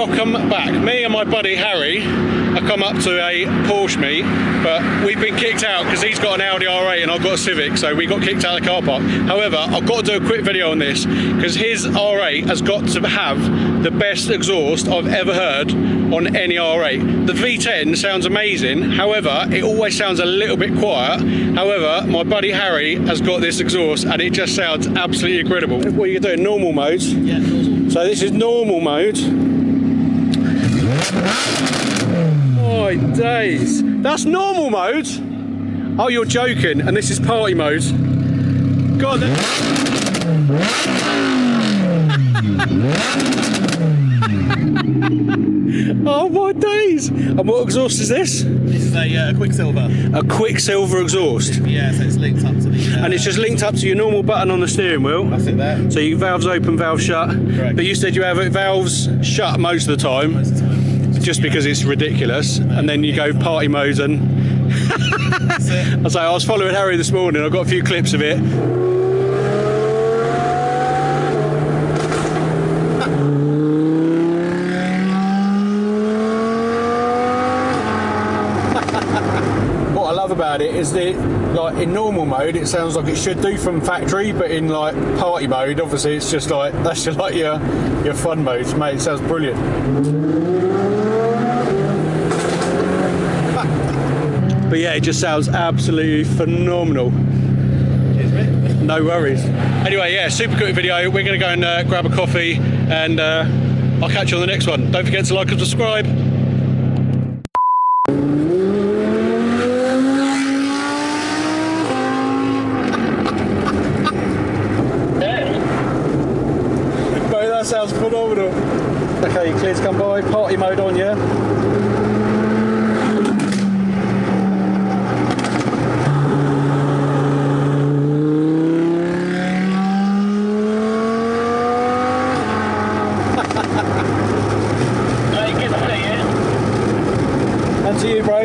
welcome back. Me and my buddy Harry have come up to a Porsche meet, but we've been kicked out because he's got an Audi R8 and I've got a Civic, so we got kicked out of the car park. However, I've got to do a quick video on this because his R8 has got to have the best exhaust I've ever heard on any R8. The V10 sounds amazing, however, it always sounds a little bit quiet. However, my buddy Harry has got this exhaust and it just sounds absolutely incredible. What are you doing? Normal mode? Yeah, normal. So this is normal mode. Oh days, that's normal mode? Oh, you're joking, and this is party mode. God, oh my days. And what exhaust is this? This is a QuickSilver. A QuickSilver exhaust. Yeah, so it's linked up to the... And it's just linked up to your normal button on the steering wheel. That's it there. So your valves open, valves shut. Correct. But you said you have it valves shut most of the time. Most of the time. Just because it's ridiculous, and then you go party mode and I was following Harry this morning. I've got a few clips of it. What I love about it is that, like, in normal mode it sounds like it should do from factory, but in like party mode obviously it's just like, that's just like your fun mode, mate. It sounds brilliant. But yeah, it just sounds absolutely phenomenal. Cheers, mate. No worries. Anyway, yeah, super quick video. We're going to go and grab a coffee, and I'll catch you on the next one. Don't forget to like and subscribe. Mate, that sounds phenomenal. Okay, clear to come by. Party mode on, yeah? And to you, bro.